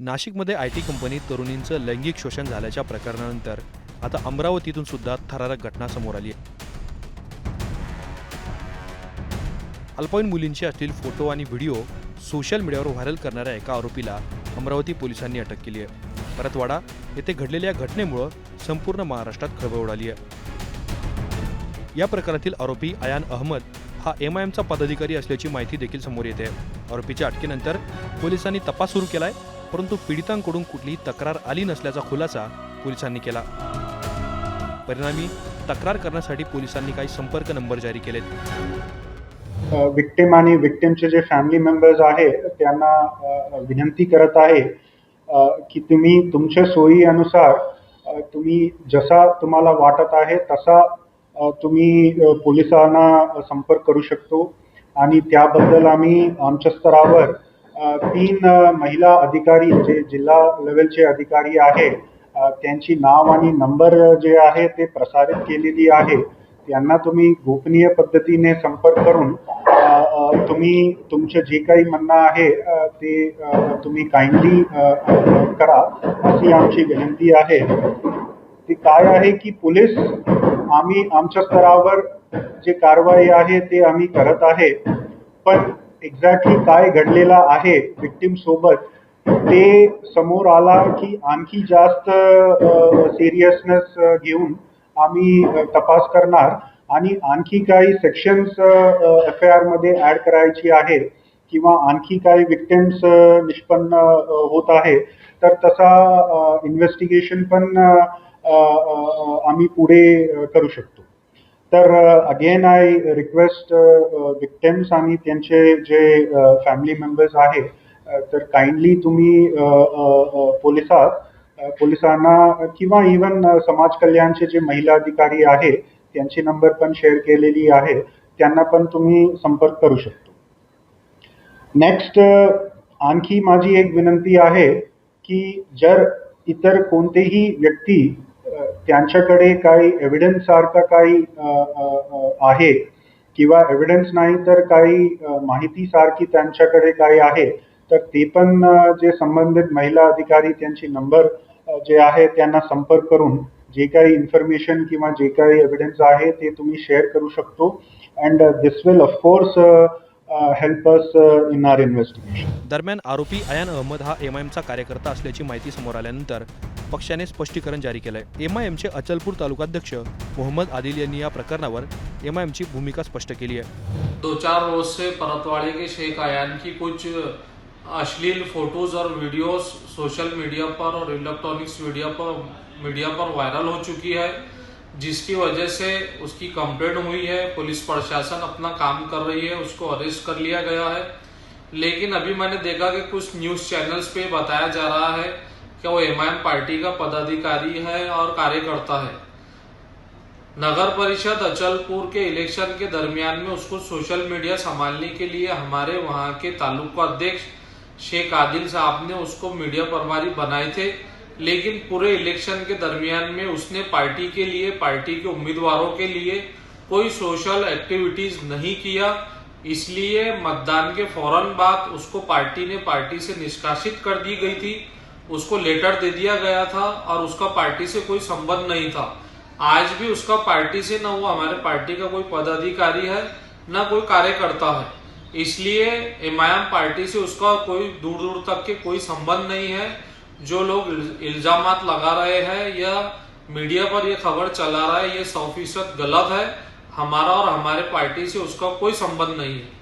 नाशिकमध्ये आय.टी. कंपनीत तरुणींचं लैंगिक शोषण झाल्याच्या प्रकरणानंतर आता अमरावतीतून सुद्धा थरारक घटना समोर आली आहे. अल्पवयीन मुलींचे असलेले फोटो आणि व्हिडिओ सोशल मीडियावर व्हायरल करणाऱ्या एका आरोपीला अमरावती पोलिसांनी अटक केली आहे. परतवाडा येथे घडलेल्या घटनेमुळे संपूर्ण महाराष्ट्रात खळबळ उडाली आहे. या प्रकरणातील आरोपी अयान अहमद हा एमआयएमचा पदाधिकारी असल्याची माहिती देखील समोर येते. आरोपीच्या अटकेनंतर पोलिसांनी तपास सुरू केलाय, परंतु पीडितांकडून कुठलीही तक्रार आली नसल्याचा खुलासा पोलिसांनी केला. परिणामी तक्रार करण्यासाठी पोलिसांनी काही संपर्क नंबर जारी केलेत. विक्टिम आणि विक्टिमचे जे फॅमिली मेंबर्स आहे त्यांना विनंती करत आहे की तुम्ही तुमच्या सोयीनुसार तुम्ही जसा तुम्हाला वाटत आहे तसा तुम्ही पोलिसांना संपर्क करू शकतो. आणि त्याबद्दल आम्ही आमच्या स्तरावर 3 महिला अधिकारी जे जिल्हा लेवलचे अधिकारी आहे त्यांची नाव आणि नंबर जे आहे ते प्रसारित केलेली आहे. त्यांना तुम्ही गोपनीय पद्धतीने संपर्क करून तुम्ही तुमचे जे काही म्हणणं आहे ते तुम्ही काइंडली करा अशी आमची विनंती आहे. ते काय आहे की पोलीस आम्ही आमच्या स्तरावर जे कारवाई आहे ते आम्ही करत आहे, पण एक्झॅक्टली काय घडलेलं आहे विक्टिम सोबत ते समोर आला की आणखी जास्त सिरियसनेस घेऊन आम्ही तपास करणार आणि आणखी काही सेक्शन्स FIR मध्ये ऍड करायची आहे किंवा आणखी काही विक्टिम्स निष्पन्न होत आहे तर तसा इन्व्हेस्टिगेशन पण आम्ही पुढे करू शकतो. तर अगेन आय रिक्वेस्ट विक्टिम्स आणि त्यांचे जे फॅमिली मेंबर्स आहे तर काइंडली तुम्ही पोलिसांना किंवा इवन समाज कल्याणचे जे महिला अधिकारी आहे त्यांची नंबर पण शेअर केलेली आहे, त्यांना पण तुम्ही संपर्क करू शकतो. नेक्स्ट आणखी माझी एक विनंती आहे की जर इतर कोणतेही व्यक्ती त्यांच्याकडे काही एव्हिडन्स सारखा काही आहे किंवा एव्हिडन्स नाही तर काही माहिती सारखी त्यांच्याकडे काही आहे तर ते पण जे संबंधित महिला अधिकारी त्यांची नंबर जे आहे त्यांना संपर्क करून जे काही इन्फॉर्मेशन किंवा जे काही एव्हिडन्स आहे ते तुम्ही शेअर करू शकतो. And this will of course help us in our investigation. दरम्यान आरोपी अयान अहमद हा एमआयएमचा कार्यकर्ता असल्याची माहिती समोर आल्यानंतर पक्षाने स्पष्टीकरण जारी केलंय. एमआयएमचे अचलपूर तालुकाध्यक्ष मोहम्मद आदिल यांनी या प्रकरणावर एमआयएमची भूमिका स्पष्ट केली है. 2-4 रोज से परतवाड़े के शेख अयान की कुछ अश्लील फोटोज और वीडियोस सोशल मीडिया पर और इलेक्ट्रॉनिक्स मीडिया पर वायरल हो चुकी है, जिसकी वजह से उसकी कंप्लेंट हुई है. पुलिस प्रशासन अपना काम कर रही है, उसको अरेस्ट कर लिया गया है. लेकिन अभी मैंने देखा कि कुछ न्यूज चैनल्स पे बताया जा रहा है कि वो एमआईएम पार्टी का पदाधिकारी है और कार्यकर्ता है. नगर परिषद अचलपुर के इलेक्शन के दरमियान में उसको सोशल मीडिया संभालने के लिए हमारे वहां के तालुका अध्यक्ष शेख आदिल साहब ने उसको मीडिया प्रभारी बनाए थे. लेकिन पूरे इलेक्शन के दरमियान में उसने पार्टी के लिए, पार्टी के उम्मीदवारों के लिए कोई सोशल एक्टिविटीज नहीं किया. इसलिए मतदान के फौरन बाद उसको पार्टी से निष्कासित कर दी गई थी. उसको लेटर दे दिया गया था और उसका पार्टी से कोई संबंध नहीं था. आज भी उसका पार्टी से न वो हमारे पार्टी का कोई पदाधिकारी है न कोई कार्यकर्ता है. इसलिए एमआईएम पार्टी से उसका कोई दूर दूर तक के कोई संबंध नहीं है. जो लोग इल्जामात लगा रहे हैं या मीडिया पर ये खबर चला रहा है ये 100% गलत है. हमारा और हमारे पार्टी से उसका कोई संबंध नहीं है.